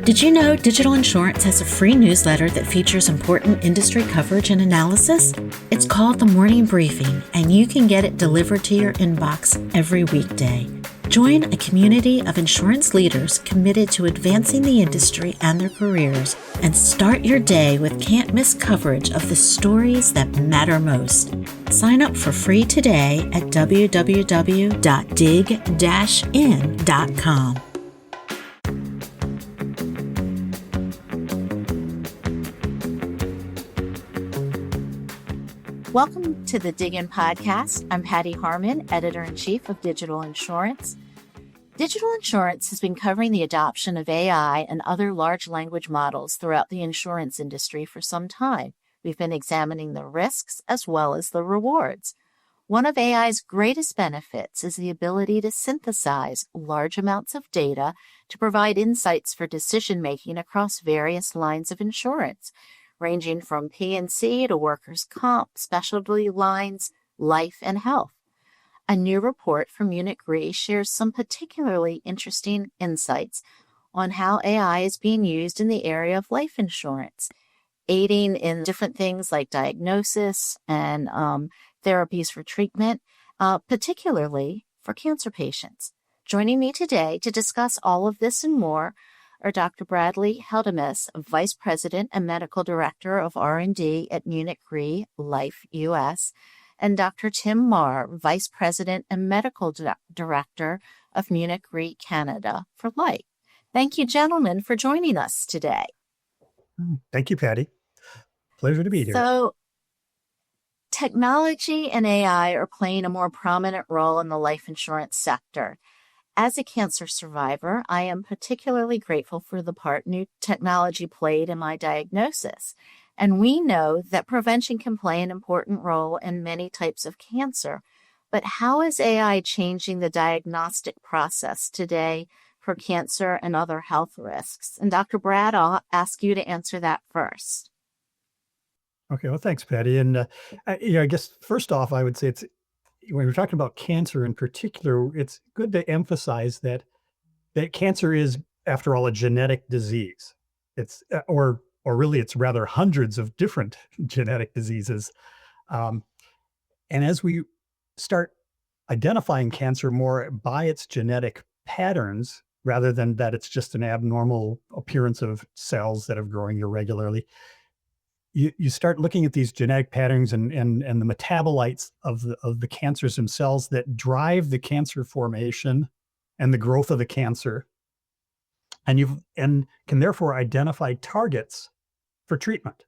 Did you know Digital Insurance has a free newsletter that features important industry coverage and analysis? It's called The Morning Briefing, and you can get it delivered to your inbox every weekday. Join a community of insurance leaders committed to advancing the industry and their careers, and start your day with can't-miss coverage of the stories that matter most. Sign up for free today at www.dig-in.com. Welcome to the DIGIN Podcast. I'm Patti Harman, Editor-in-Chief of Digital Insurance. Digital Insurance has been covering the adoption of AI and other large language models throughout the insurance industry for some time. We've been examining the risks as well as the rewards. One of AI's greatest benefits is the ability to synthesize large amounts of data to provide insights for decision-making across various lines of insurance, ranging from P&C to workers' comp, specialty lines, life, and health. A new report from Munich Re shares some particularly interesting insights on how AI is being used in the area of life insurance, aiding in different things like diagnosis and therapies for treatment, particularly for cancer patients. Joining me today to discuss all of this and more are Dr. Bradley Heltemes, Vice President and Medical Director of R&D at Munich Re Life U.S., and Dr. Tim Marr, Vice President and Medical Director of Munich Re Canada for Life. Thank you, gentlemen, for joining us today. Thank you, Patti. Pleasure to be here. So, technology and AI are playing a more prominent role in the life insurance sector. As a cancer survivor, I am particularly grateful for the part new technology played in my diagnosis. And we know that prevention can play an important role in many types of cancer. But how is AI changing the diagnostic process today for cancer and other health risks? And Dr. Brad, I'll ask you to answer that first. Okay, well, thanks, Patti. And I guess first off, I would say when we're talking about cancer in particular, it's good to emphasize that cancer is, after all, a genetic disease. It's or really, it's rather hundreds of different genetic diseases. And as we start identifying cancer more by its genetic patterns, rather than that it's just an abnormal appearance of cells that are growing irregularly, you start looking at these genetic patterns and the metabolites of the cancers themselves that drive the cancer formation and the growth of the cancer, and can therefore identify targets for treatment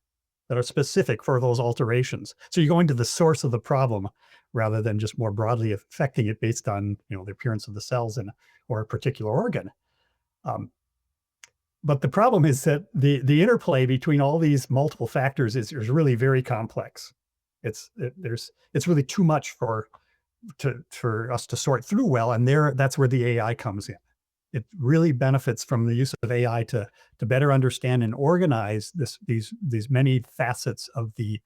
that are specific for those alterations. So you're going to the source of the problem rather than just more broadly affecting it based on the appearance of the cells or a particular organ. But the problem is that the interplay between all these multiple factors is really very complex. It's really too much for us to sort through well, and that's where the AI comes in. It really benefits from the use of AI to better understand and organize these many facets of the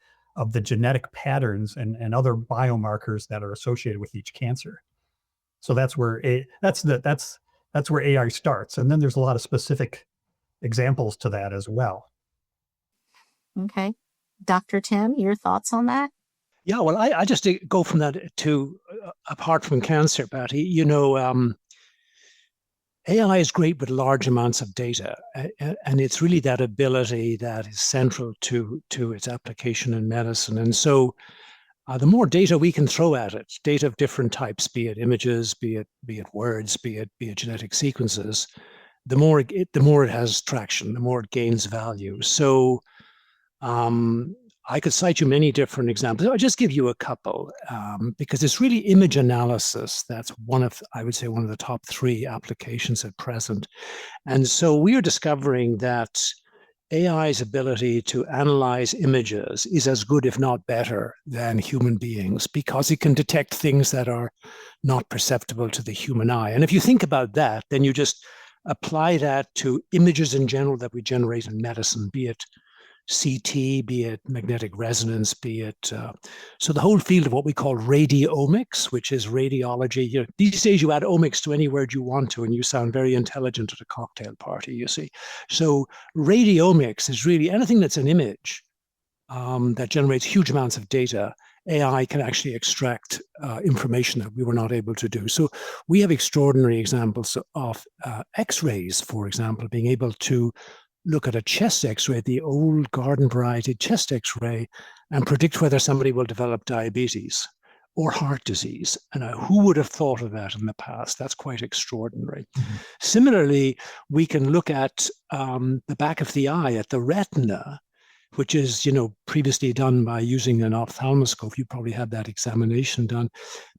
genetic patterns and other biomarkers that are associated with each cancer. So that's where AI starts, and then there's a lot of specific examples to that as well. Okay. Dr. Tim, your thoughts on that? Yeah, well, I just go from that to apart from cancer, Patti, AI is great with large amounts of data, and it's really that ability that is central to its application in medicine. And so the more data we can throw at it, data of different types, be it images, be it words, be it genetic sequences, the more it has traction, the more it gains value. So I could cite you many different examples. I'll just give you a couple because it's really image analysis. That's I would say one of the top 3 applications at present. And so we are discovering that AI's ability to analyze images is as good, if not better, than human beings because it can detect things that are not perceptible to the human eye. And if you think about that, then you just apply that to images in general that we generate in medicine, be it CT, be it magnetic resonance, be it so the whole field of what we call radiomics, which is radiology. These days you add omics to any word you want to, and you sound very intelligent at a cocktail party. You see, so radiomics is really anything that's an image that generates huge amounts of data. AI can actually extract information that we were not able to do. So we have extraordinary examples of X-rays, for example, being able to look at a chest X-ray, the old garden variety chest X-ray, and predict whether somebody will develop diabetes or heart disease. And who would have thought of that in the past? That's quite extraordinary. Mm-hmm. Similarly, we can look at the back of the eye, at the retina, which is, previously done by using an ophthalmoscope. You probably had that examination done.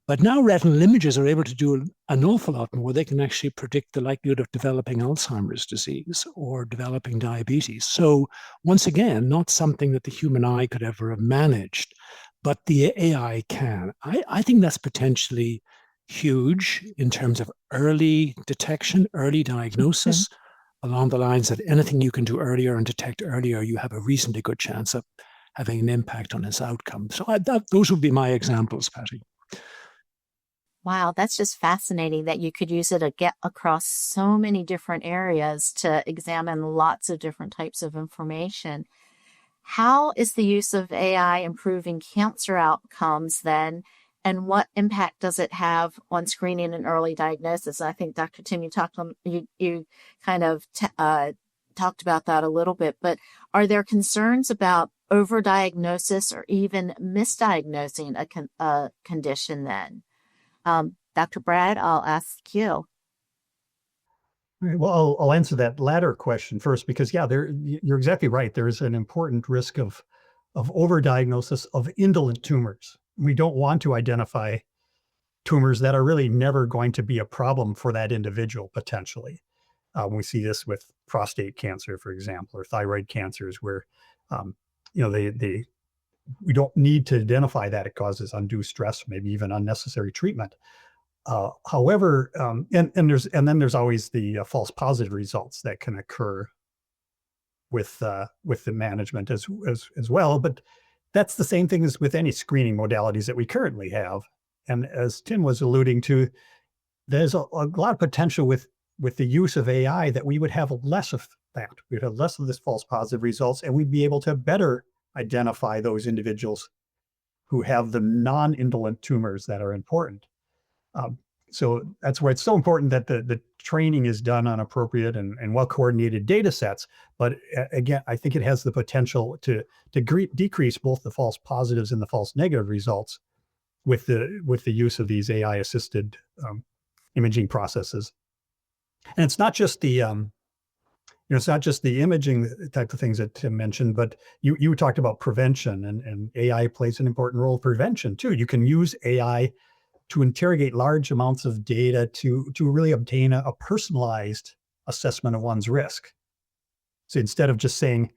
But now retinal images are able to do an awful lot more. They can actually predict the likelihood of developing Alzheimer's disease or developing diabetes. So once again, not something that the human eye could ever have managed, but the AI can. I think that's potentially huge in terms of early detection, early diagnosis. Mm-hmm. Along the lines that anything you can do earlier and detect earlier, you have a reasonably good chance of having an impact on its outcome. So those would be my examples, Patti. Wow, that's just fascinating that you could use it to get across so many different areas to examine lots of different types of information. How is the use of AI improving cancer outcomes then? And what impact does it have on screening and early diagnosis? I think, Dr. Tim, you kind of talked about that a little bit, but are there concerns about overdiagnosis or even misdiagnosing a condition then? Dr. Brad, I'll ask you. Well, I'll answer that latter question first, because you're exactly right. There's an important risk of overdiagnosis of indolent tumors. We don't want to identify tumors that are really never going to be a problem for that individual potentially. We see this with prostate cancer, for example, or thyroid cancers, where we don't need to identify that it causes undue stress, maybe even unnecessary treatment. However, and then there's always the false positive results that can occur with the management as well. But that's the same thing as with any screening modalities that we currently have. And as Tim was alluding to, there's a lot of potential with the use of AI that we would have less of that. We'd have less of this false positive results, and we'd be able to better identify those individuals who have the non-indolent tumors that are important. So that's why it's so important that the training is done on appropriate and well-coordinated data sets. But again, I think it has the potential to decrease both the false positives and the false negative results with the use of these AI-assisted imaging processes. And it's not just the imaging type of things that Tim mentioned, but you talked about prevention, and AI plays an important role in prevention too. You can use AI to interrogate large amounts of data to really obtain a personalized assessment of one's risk. So instead of just saying,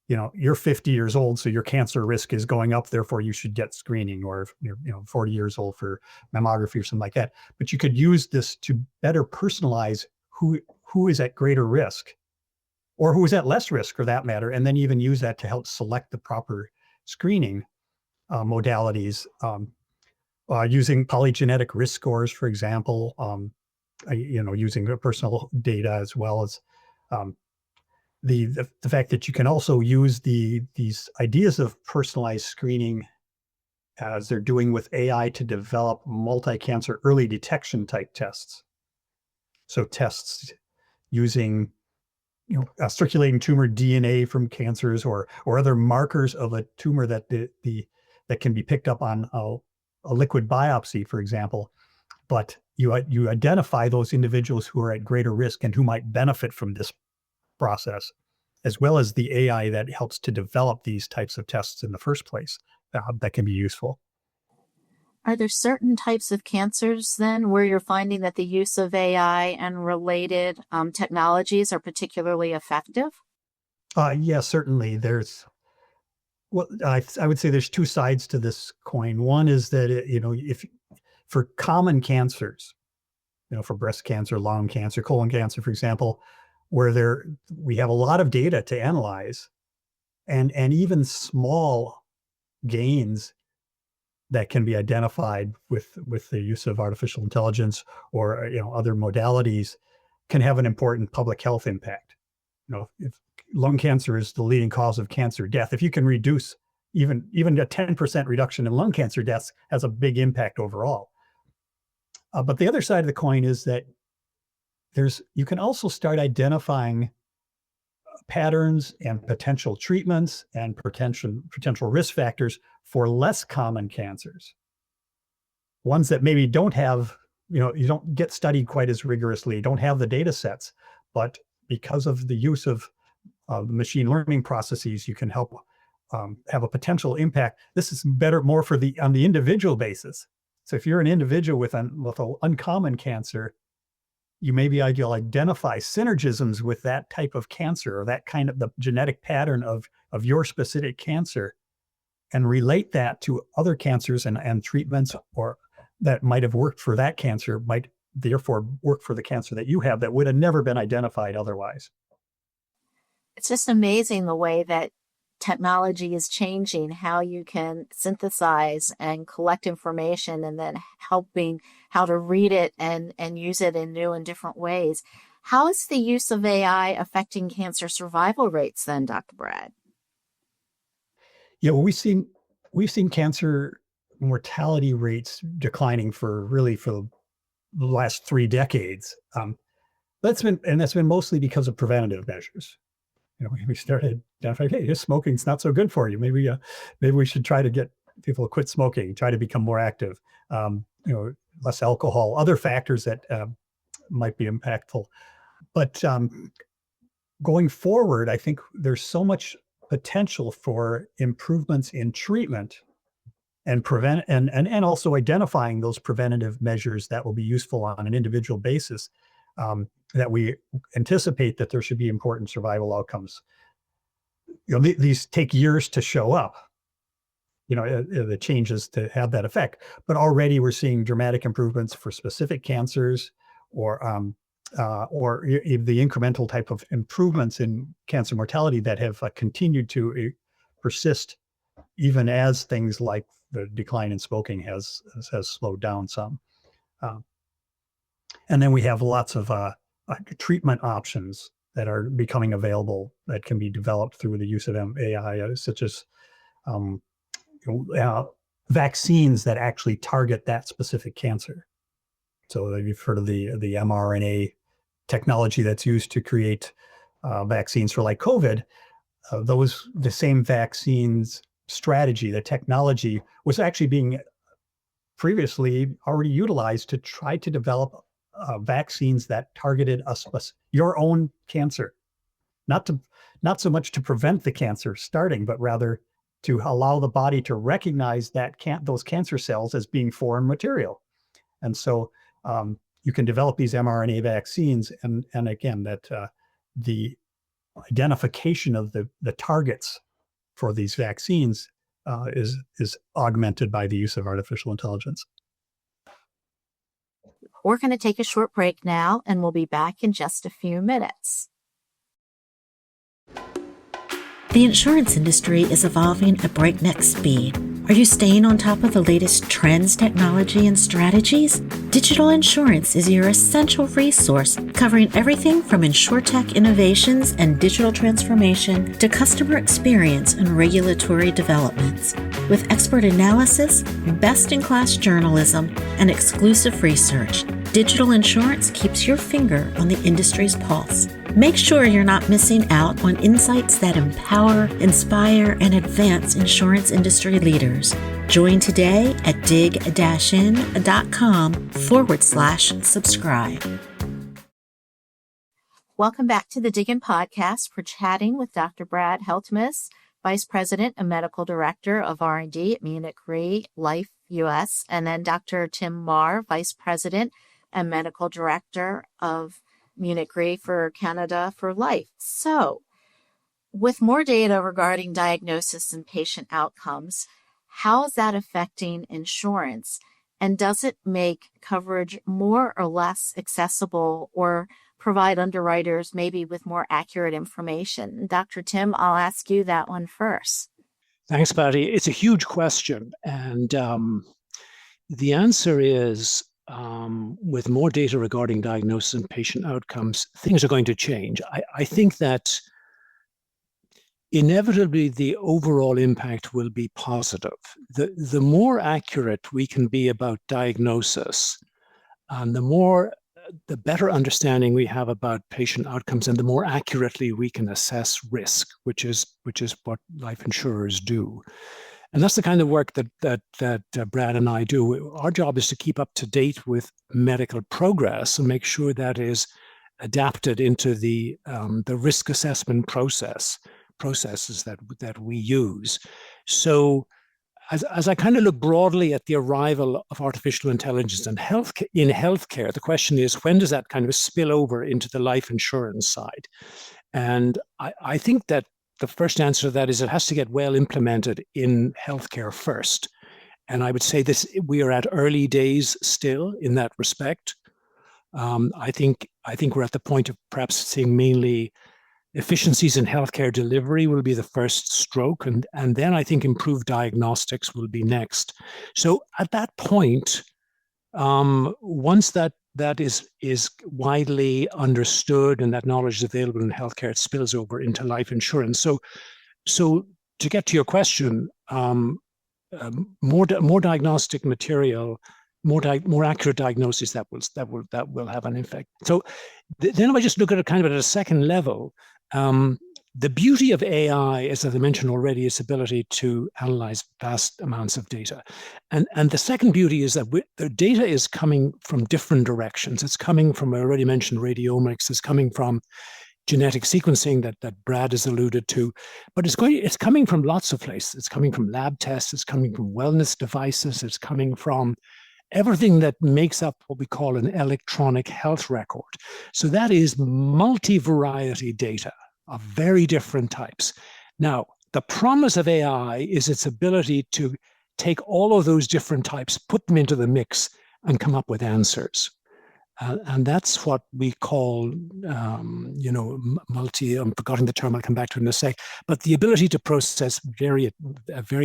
you're 50 years old, so your cancer risk is going up, therefore you should get screening, or you're 40 years old for mammography or something like that. But you could use this to better personalize who is at greater risk, or who is at less risk for that matter, and then even use that to help select the proper screening modalities. Using polygenetic risk scores, for example, using personal data, as well as the fact that you can also use these ideas of personalized screening, as they're doing with AI, to develop multi-cancer early detection type tests. So tests using circulating tumor DNA from cancers or other markers of a tumor that that can be picked up on a liquid biopsy, for example, but you identify those individuals who are at greater risk and who might benefit from this process, as well as the AI that helps to develop these types of tests in the first place that can be useful. Are there certain types of cancers then where you're finding that the use of AI and related technologies are particularly effective? Yeah, certainly. I would say there's two sides to this coin. One is that, if for common cancers, for breast cancer, lung cancer, colon cancer, for example, where we have a lot of data to analyze, and even small gains that can be identified with the use of artificial intelligence or other modalities can have an important public health impact. If lung cancer is the leading cause of cancer death, if you can reduce even a 10% reduction in lung cancer deaths, has a big impact overall. But the other side of the coin is that you can also start identifying patterns and potential treatments and potential risk factors for less common cancers, ones that maybe don't have, you don't get studied quite as rigorously, don't have the data sets, but because of the use of the machine learning processes, you can help have a potential impact. This is more on the individual basis. So if you're an individual with an uncommon cancer, you maybe you'll identify synergisms with that type of cancer or that kind of the genetic pattern of your specific cancer, and relate that to other cancers and treatments or that might have worked for that cancer might therefore work for the cancer that you have that would have never been identified otherwise. It's just amazing the way that technology is changing how you can synthesize and collect information, and then helping how to read it and use it in new and different ways. How is the use of AI affecting cancer survival rates then, Dr. Brad? Yeah, well, we've seen cancer mortality rates declining for the last 3 decades. That's been mostly because of preventative measures. We started identifying, hey, smoking's not so good for you. Maybe we should try to get people to quit smoking, try to become more active. Less alcohol, other factors that might be impactful. But going forward, I think there's so much potential for improvements in treatment and and also identifying those preventative measures that will be useful on an individual basis, that we anticipate that there should be important survival outcomes. These take years to show up, the changes to have that effect. But already we're seeing dramatic improvements for specific cancers, or the incremental type of improvements in cancer mortality that have continued to persist, even as things like the decline in smoking has slowed down some. And then we have lots of treatment options that are becoming available that can be developed through the use of AI, such as vaccines that actually target that specific cancer. So you've heard of the mRNA technology that's used to create vaccines for like COVID. The same vaccines strategy, the technology was actually being previously already utilized to try to develop vaccines that targeted your own cancer, not so much to prevent the cancer starting, but rather to allow the body to recognize those cancer cells as being foreign material. And so you can develop these mRNA vaccines, and again, that the identification of the targets for these vaccines is augmented by the use of artificial intelligence. We're going to take a short break now, and we'll be back in just a few minutes. The insurance industry is evolving at breakneck speed. Are you staying on top of the latest trends, technology, and strategies? Digital Insurance is your essential resource, covering everything from insurtech innovations and digital transformation to customer experience and regulatory developments. With expert analysis, best-in-class journalism, and exclusive research, Digital Insurance keeps your finger on the industry's pulse. Make sure you're not missing out on insights that empower, inspire, and advance insurance industry leaders. Join today at dig-in.com/subscribe. Welcome back to the DIGIN Podcast. We're chatting with Dr. Brad Heltemes, Vice President and Medical Director of R&D at Munich Re Life U.S., and then Dr. Tim Meagher, Vice President and Medical Director of Munich Re for Canada for Life. So, with more data regarding diagnosis and patient outcomes, how is that affecting insurance? And does it make coverage more or less accessible, or provide underwriters maybe with more accurate information? Dr. Tim, I'll ask you that one first. Thanks, Patti. It's a huge question. And the answer is, with more data regarding diagnosis and patient outcomes, things are going to change. I think that inevitably the overall impact will be positive. The more accurate we can be about diagnosis, and the better understanding we have about patient outcomes, and the more accurately we can assess risk, which is what life insurers do. And that's the kind of work that Brad and I do. Our job is to keep up to date with medical progress and make sure that is adapted into the risk assessment processes that we use. So as I kind of look broadly at the arrival of artificial intelligence in healthcare, the question is, when does that kind of spill over into the life insurance side? And I think that the first answer to that is it has to get well implemented in healthcare first. And I would say we are at early days still in that respect. I think we're at the point of perhaps seeing mainly efficiencies in healthcare delivery will be the first stroke, and then I think improved diagnostics will be next. So at that point, once that is widely understood and that knowledge is available in healthcare, it spills over into life insurance. So to get to your question, more diagnostic material, more accurate diagnosis that will have an effect. So then if I just look at it kind of at a second level, the beauty of AI, as I mentioned already, is ability to analyze vast amounts of data. And the second beauty is that the data is coming from different directions. It's coming from, I already mentioned, radiomics. It's coming from genetic sequencing that Brad has alluded to. But it's coming from lots of places. It's coming from lab tests. It's coming from wellness devices. It's coming from everything that makes up what we call an electronic health record. So that is multi-variety data of very different types. Now, the promise of AI is its ability to take all of those different types, put them into the mix, and come up with answers. And that's what we call, I'm forgetting the term, I'll come back to it in a sec, but the ability to process very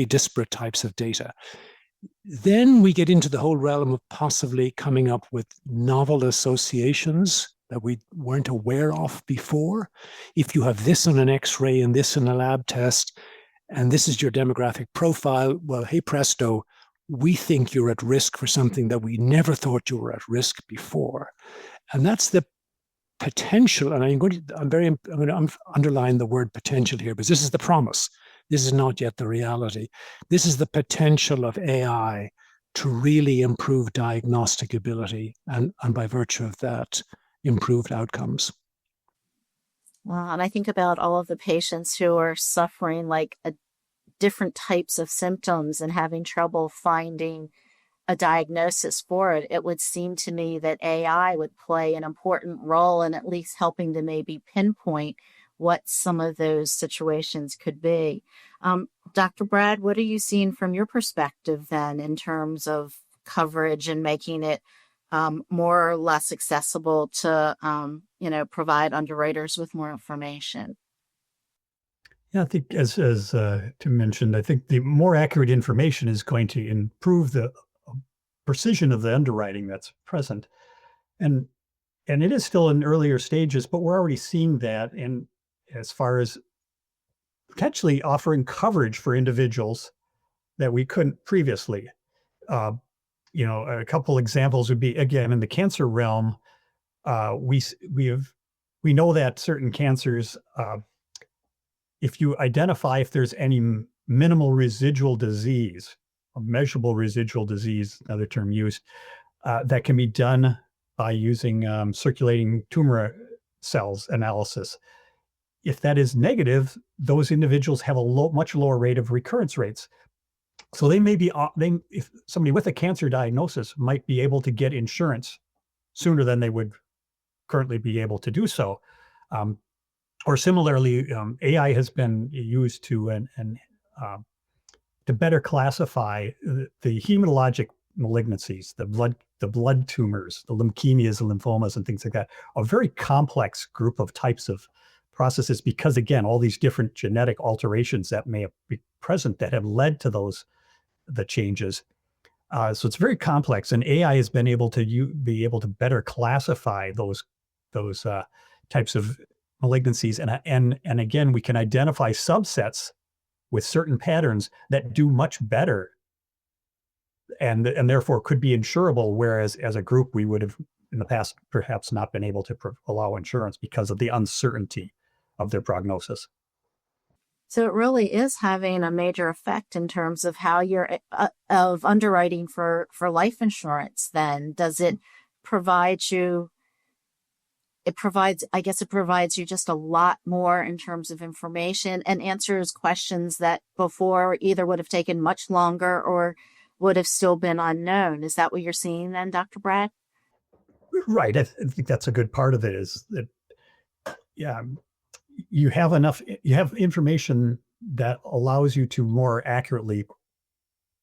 disparate types of data. Then we get into the whole realm of possibly coming up with novel associations that we weren't aware of before. If you have this on an X-ray and this in a lab test, and this is your demographic profile, well, hey presto, we think you're at risk for something that we never thought you were at risk before. And that's the potential, and I'm going to underline the word potential here, because this is the promise. This is not yet the reality. This is the potential of AI to really improve diagnostic ability and by virtue of that, improved outcomes. Well, and I think about all of the patients who are suffering like different types of symptoms and having trouble finding a diagnosis for it. It would seem to me that AI would play an important role in at least helping to maybe pinpoint what some of those situations could be. Dr. Brad, what are you seeing from your perspective then in terms of coverage and making it more or less accessible to, provide underwriters with more information? Yeah, I think as Tim mentioned, I think the more accurate information is going to improve the precision of the underwriting that's present. And it is still in earlier stages, but we're already seeing that in as far as potentially offering coverage for individuals that we couldn't previously. A couple examples would be, again, in the cancer realm, we know that certain cancers, if you identify if there's any minimal residual disease, or measurable residual disease, another term used, that can be done by using circulating tumor cells analysis. If that is negative, those individuals have a much lower rate of recurrence rates. So they may be, if somebody with a cancer diagnosis might be able to get insurance sooner than they would currently be able to do so. Or similarly, AI has been used to better classify the hematologic malignancies, the blood tumors, the leukemias, the lymphomas, and things like that, a very complex group of types of processes, because again, all these different genetic alterations that may be present that have led to the changes. So it's very complex, and AI has been able to be able to better classify those types of malignancies, and again, we can identify subsets with certain patterns that do much better, and therefore could be insurable, whereas as a group we would have in the past perhaps not been able to allow insurance because of the uncertainty of their prognosis. So it really is having a major effect in terms of how you're of underwriting for life insurance. Then does it provide you? I guess it provides you just a lot more in terms of information and answers questions that before either would have taken much longer or would have still been unknown. Is that what you're seeing then, Dr. Brad? Right. I think that's a good part of it, is that, yeah, you have information that allows you to more accurately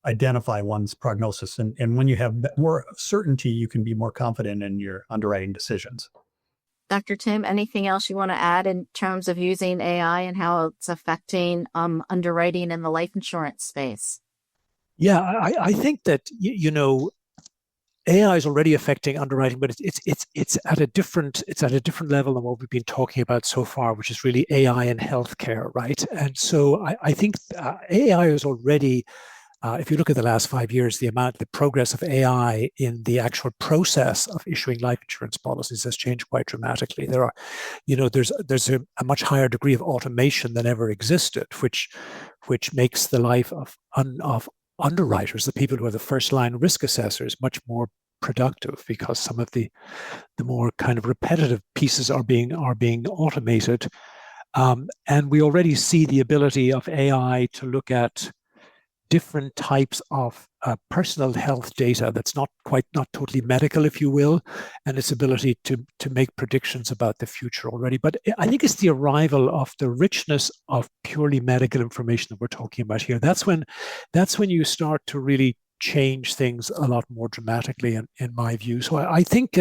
identify one's prognosis. And when you have more certainty, you can be more confident in your underwriting decisions. Dr. Tim, anything else you want to add in terms of using AI and how it's affecting underwriting in the life insurance space? Yeah, I think that, AI is already affecting underwriting, but it's at a different level than what we've been talking about so far, which is really AI in healthcare, right? And so I think AI is already, if you look at the last 5 years, the progress of AI in the actual process of issuing life insurance policies has changed quite dramatically. There are, there's a much higher degree of automation than ever existed, which makes the life of underwriters, the people who are the first line risk assessors, much more productive, because some of the more kind of repetitive pieces are being automated. And we already see the ability of AI to look at different types of personal health data that's not totally medical, if you will, and its ability to make predictions about the future already. But I think it's the arrival of the richness of purely medical information that we're talking about here. That's when you start to really change things a lot more dramatically, in my view. So I think,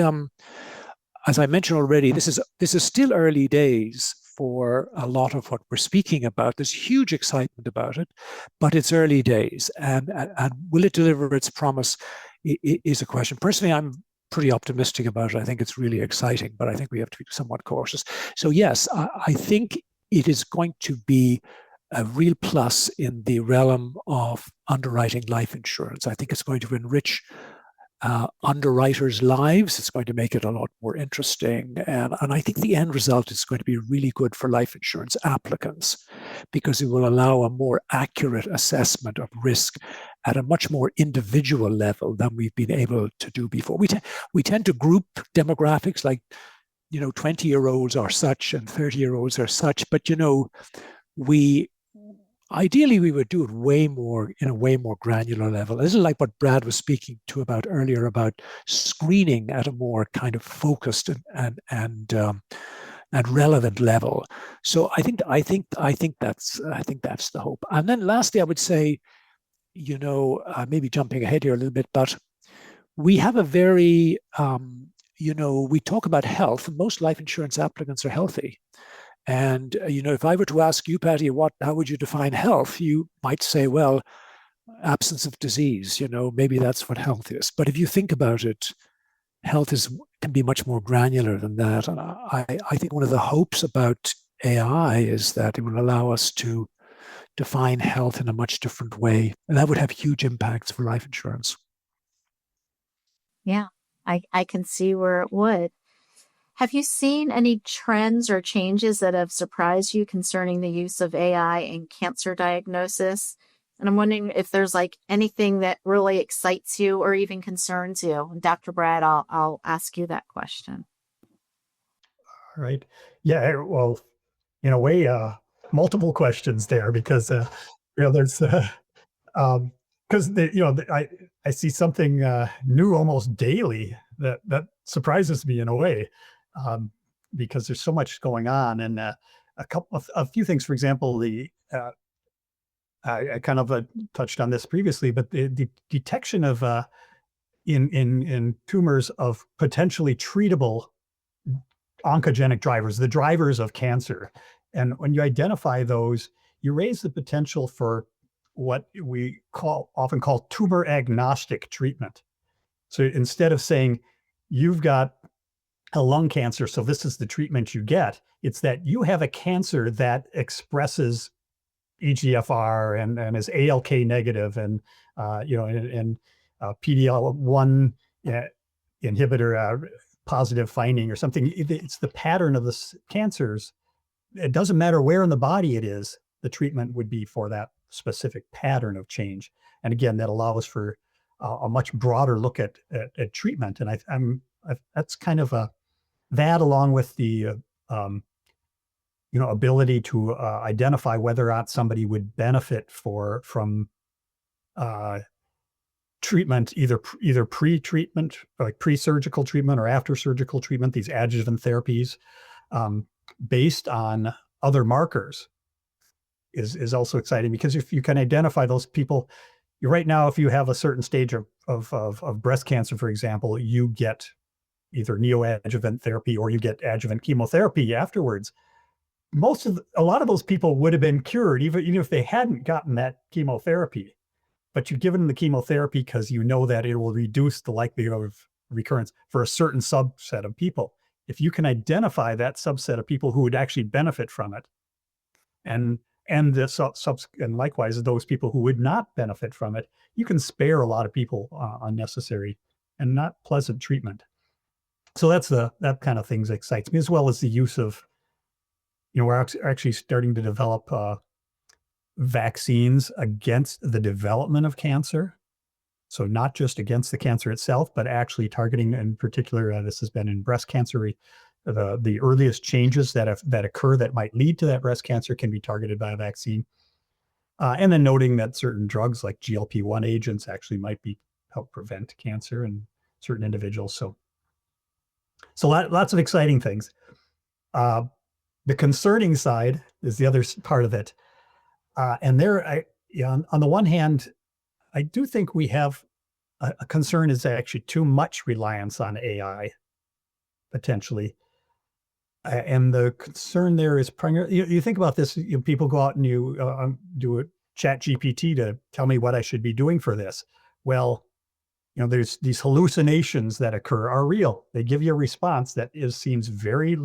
as I mentioned already, this is still early days for a lot of what we're speaking about. There's huge excitement about it, but it's early days, and will it deliver its promise is a question. Personally, I'm pretty optimistic about it. I think it's really exciting, but I think we have to be somewhat cautious. So yes, I think it is going to be a real plus in the realm of underwriting life insurance. I think it's going to enrich underwriters' lives. It's going to make it a lot more interesting. And I think the end result is going to be really good for life insurance applicants, because it will allow a more accurate assessment of risk at a much more individual level than we've been able to do before. We tend to group demographics like, 20-year-olds are such and 30-year-olds are such, but, ideally, we would do it in a way more granular level. This is like what Brad was speaking to about earlier, about screening at a more kind of focused and relevant level. So I think that's the hope. And then lastly, I would say, maybe jumping ahead here a little bit, but we have a very, we talk about health, and most life insurance applicants are healthy. And, if I were to ask you, Patti, how would you define health? You might say, well, absence of disease, maybe that's what health is. But if you think about it, health can be much more granular than that. And I think one of the hopes about AI is that it will allow us to define health in a much different way. And that would have huge impacts for life insurance. Yeah, I can see where it would. Have you seen any trends or changes that have surprised you concerning the use of AI in cancer diagnosis? And I'm wondering if there's anything that really excites you or even concerns you. And Dr. Brad, I'll ask you that question. All right. Yeah. Well, in a way, multiple questions there, because there's because I see something new almost daily that surprises me in a way. Because there's so much going on, and a few things. For example, I kind of touched on this previously, but the detection of in tumors of potentially treatable oncogenic drivers, the drivers of cancer. And when you identify those, you raise the potential for what we often call tumor agnostic treatment. So instead of saying you've got a lung cancer, so this is the treatment you get, it's that you have a cancer that expresses EGFR and is ALK negative and PD-L1 inhibitor positive finding or something. It's the pattern of the cancers. It doesn't matter where in the body it is, the treatment would be for that specific pattern of change. And again, that allows for a much broader look at treatment. And that's kind of that along with the ability to identify whether or not somebody would benefit from treatment, either pre-treatment, like pre-surgical treatment or after surgical treatment, these adjuvant therapies, based on other markers is also exciting, because if you can identify those people, right now, if you have a certain stage of breast cancer, for example, you get either neoadjuvant therapy or you get adjuvant chemotherapy afterwards. A lot of those people would have been cured even if they hadn't gotten that chemotherapy. But you've given them the chemotherapy because you know that it will reduce the likelihood of recurrence for a certain subset of people. If you can identify that subset of people who would actually benefit from it, and likewise those people who would not benefit from it, you can spare a lot of people unnecessary and not pleasant treatment. So that kind of things excites me, as well as the use of, we're actually starting to develop vaccines against the development of cancer. So not just against the cancer itself, but actually targeting, in particular, this has been in breast cancer, the earliest changes that occur that might lead to that breast cancer can be targeted by a vaccine. And then noting that certain drugs like GLP-1 agents actually might help prevent cancer in certain individuals. So lots of exciting things. The concerning side is the other part of it. And there, on the one hand, I do think we have a concern is actually too much reliance on AI, potentially. And the concern there is primarily, you think about this, people go out and you do a chat GPT to tell me what I should be doing for this. Well, there's these hallucinations that occur are real. They give you a response that seems very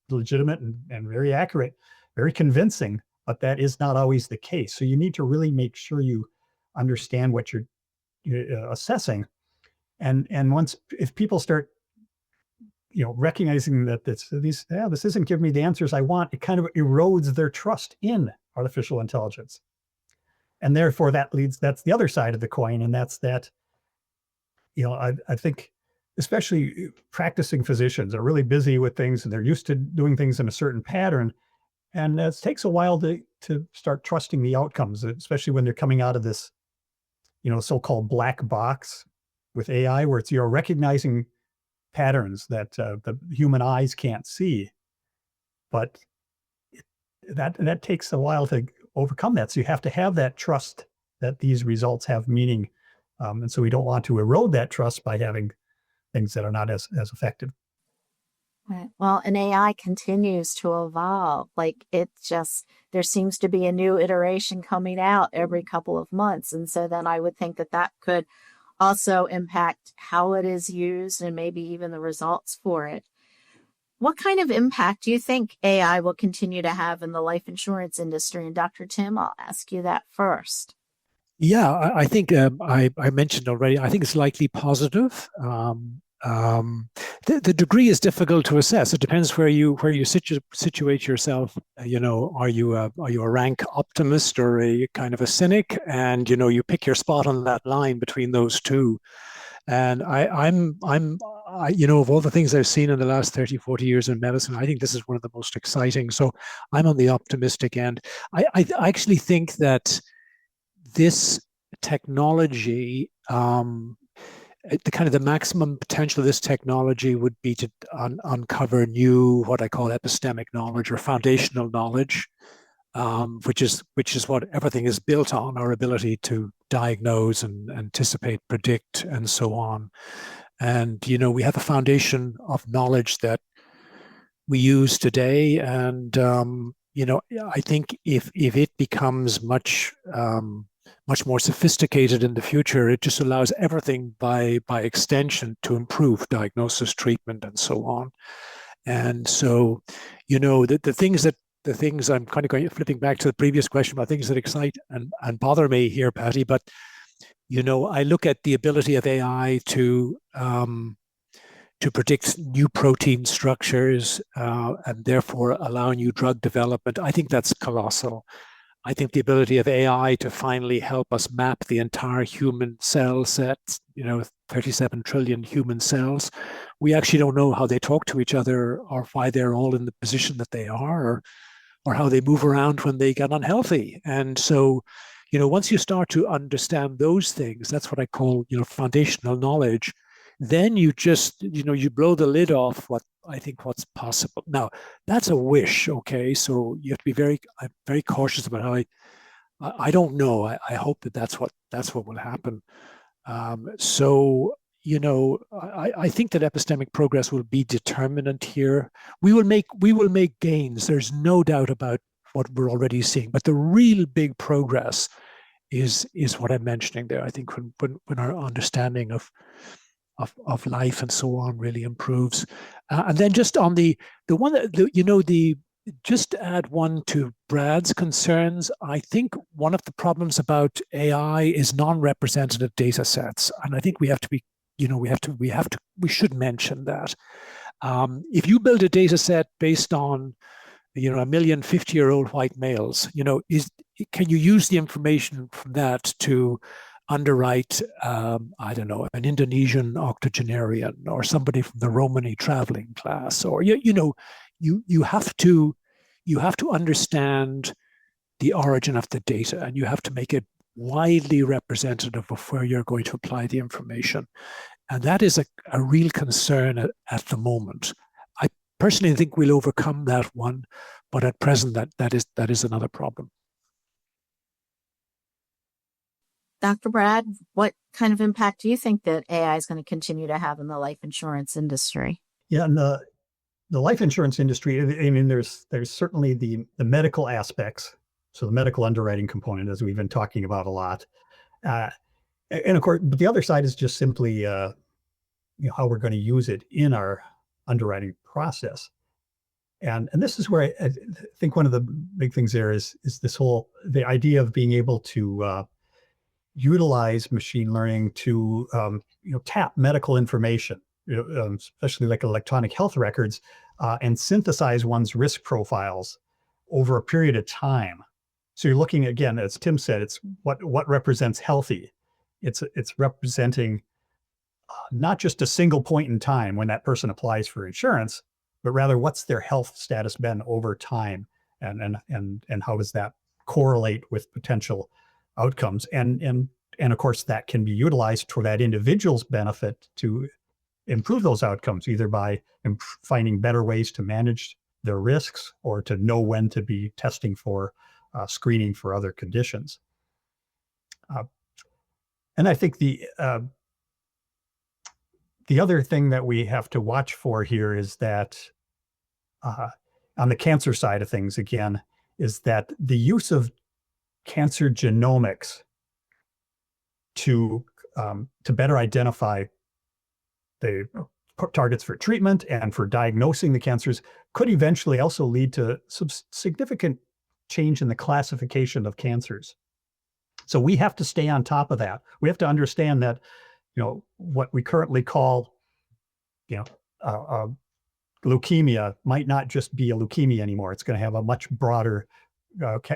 legitimate and very accurate, very convincing, but that is not always the case. So you need to really make sure you understand what you're assessing. And if people start, recognizing that this isn't giving me the answers I want, it kind of erodes their trust in artificial intelligence. And therefore that's the other side of the coin. And that's that, I think, especially practicing physicians are really busy with things and they're used to doing things in a certain pattern. And it takes a while to start trusting the outcomes, especially when they're coming out of this, so-called black box with AI, where it's, recognizing patterns that the human eyes can't see. But that takes a while to overcome that. So you have to have that trust that these results have meaning. And so we don't want to erode that trust by having things that are not as effective. Right. Well, and AI continues to evolve. There seems to be a new iteration coming out every couple of months. And so then I would think that could also impact how it is used and maybe even the results for it. What kind of impact do you think AI will continue to have in the life insurance industry? And Dr. Tim, I'll ask you that first. Yeah, I think I mentioned already, I think it's likely positive. The degree is difficult to assess. It depends where you situate yourself. Are you a rank optimist or a kind of a cynic? And you pick your spot on that line between those two. And I'm of all the things I've seen in the last 30, 40 years in medicine, I think this is one of the most exciting. So I'm on the optimistic end. I actually think that this technology, the maximum potential of this technology would be to uncover new, what I call epistemic knowledge or foundational knowledge. which is what everything is built on, our ability to diagnose and anticipate, predict, and so on. And, we have a foundation of knowledge that we use today. And, I think if it becomes much more sophisticated in the future, it just allows everything by extension to improve diagnosis, treatment, and so on. And so, the things I'm kind of flipping back to the previous question about things that excite and bother me here, Patti, but, I look at the ability of AI to predict new protein structures and therefore allow new drug development. I think that's colossal. I think the ability of AI to finally help us map the entire human cell set, 37 trillion human cells. We actually don't know how they talk to each other or why they're all in the position that they are or how they move around when they get unhealthy. And so, once you start to understand those things, that's what I call, foundational knowledge, then you just, you blow the lid off what's possible. Now, that's a wish, okay? So you have to be very cautious about how I don't know. I hope that's what will happen. So, I think that epistemic progress will be determinant here. We will make gains. There's no doubt about what we're already seeing. But the real big progress is what I'm mentioning there. I think when our understanding of life and so on really improves. And then just on the one that, just to add one to Brad's concerns, I think one of the problems about AI is non-representative data sets. And I think we have to be, we should mention that. If you build a data set based on, 1 million 50-year-old white males, can you use the information from that to underwrite, I don't know, an Indonesian octogenarian or somebody from the Romani traveling class, or you have to understand the origin of the data, and you have to make it widely representative of where you're going to apply the information, and that is a real concern at the moment. I personally think we'll overcome that one, but at present that is another problem. Dr. Brad, what kind of impact do you think that AI is going to continue to have in the life insurance industry? Yeah, and the life insurance industry, I mean, there's certainly the medical aspects, so the medical underwriting component, as we've been talking about a lot. And of course, but the other side is just simply how we're going to use it in our underwriting process. And this is where I think one of the big things there is the idea of being able to utilize machine learning to tap medical information, especially like electronic health records, and synthesize one's risk profiles over a period of time. So you're looking, again, as Tim said, it's what represents healthy. It's representing not just a single point in time when that person applies for insurance, but rather what's their health status been over time, and how does that correlate with potential outcomes, and of course that can be utilized for that individual's benefit to improve those outcomes, either by finding better ways to manage their risks or to know when to be testing for screening for other conditions. And I think the other thing that we have to watch for here is that on the cancer side of things, again, is that the use of cancer genomics to better identify the targets for treatment and for diagnosing the cancers could eventually also lead to some significant change in the classification of cancers. So we have to stay on top of that. We have to understand that, what we currently call, leukemia might not just be a leukemia anymore. It's going to have a much broader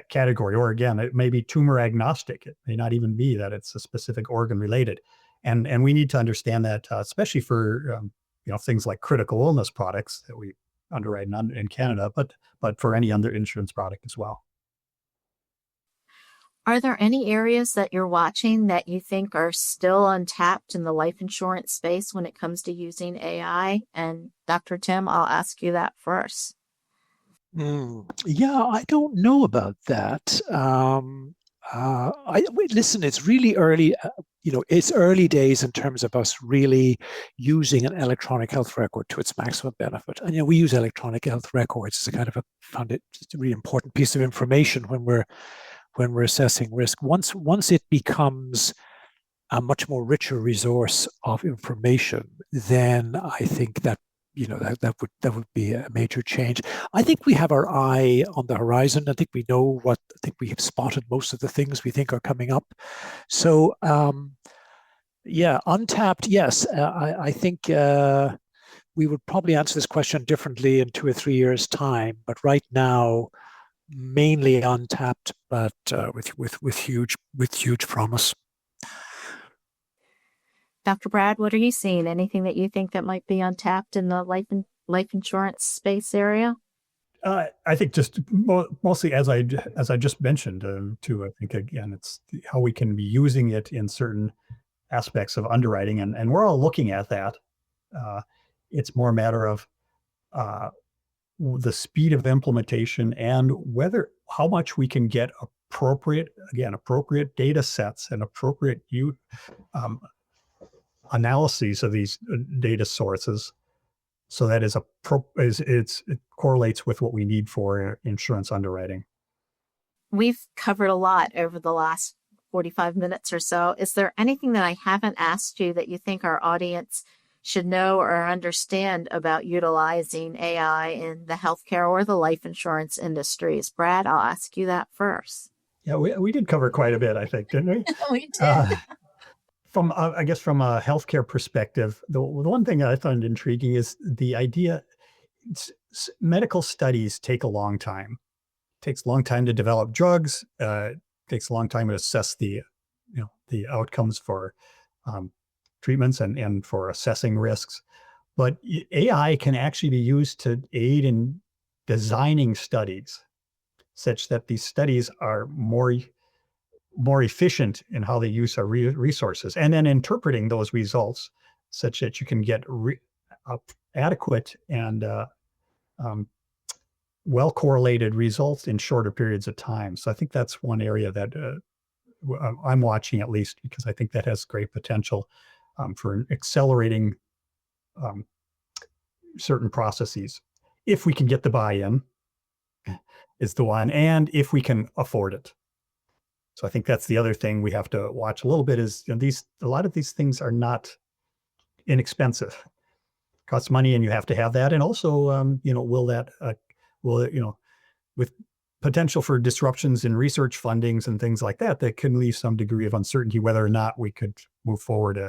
category, or again, it may be tumor agnostic. It may not even be that it's a specific organ related. And we need to understand that, especially for, things like critical illness products that we underwrite in Canada, but for any other insurance product as well. Are there any areas that you're watching that you think are still untapped in the life insurance space when it comes to using AI? And Dr. Tim, I'll ask you that first. Yeah, I don't know about that. Listen, it's really early. It's early days in terms of us really using an electronic health record to its maximum benefit. And we use electronic health records as a kind of found it a really important piece of information when we're assessing risk. Once it becomes a much more richer resource of information, then I think that that would be a major change. I think we have our eye on the horizon. I think we have spotted most of the things we think are coming up. So untapped, yes. I think we would probably answer this question differently in 2 or 3 years' time. But right now, mainly untapped, but with huge promise. Dr. Brad, what are you seeing? Anything that you think that might be untapped in the life insurance space area? I think just mostly as I just mentioned too. I think again, it's how we can be using it in certain aspects of underwriting, and we're all looking at that. It's more a matter of the speed of implementation and how much we can get appropriate data sets and appropriate analyses of these data sources, so that it correlates with what we need for insurance underwriting. We've covered a lot over the last 45 minutes or so. Is there anything that I haven't asked you that you think our audience should know or understand about utilizing AI in the healthcare or the life insurance industries? Brad, I'll ask you that first. Yeah, we did cover quite a bit, I think, didn't we? We did. From a healthcare perspective, the one thing I found intriguing is the idea. Medical studies take a long time. It takes a long time to develop drugs. It takes a long time to assess the outcomes for treatments and for assessing risks. But AI can actually be used to aid in designing studies, such that these studies are more efficient in how they use our resources, and then interpreting those results such that you can get adequate and well correlated results in shorter periods of time. So I think that's one area that I'm watching, at least, because I think that has great potential for accelerating certain processes, if we can get the buy-in is the one, and if we can afford it. So I think that's the other thing we have to watch a little bit is a lot of these things are not inexpensive. It costs money, and you have to have that. And also, with potential for disruptions in research fundings and things like that, that can leave some degree of uncertainty whether or not we could move forward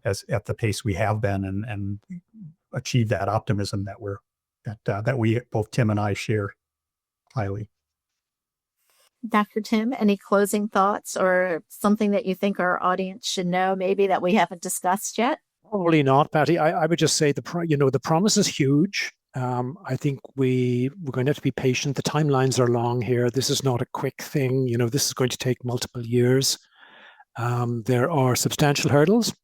at the pace we have been and achieve that optimism that we both Tim and I share highly. Dr. Tim, any closing thoughts or something that you think our audience should know, maybe that we haven't discussed yet? Probably not, Patty. I would just say the promise is huge. I think we're going to have to be patient. The timelines are long here. This is not a quick thing. This is going to take multiple years. There are substantial hurdles,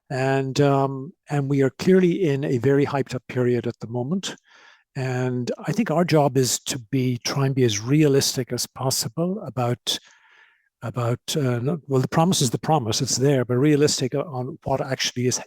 and we are clearly in a very hyped up period at the moment. And I think our job is to try and be as realistic as possible about the promise is the promise, it's there, but realistic on what actually is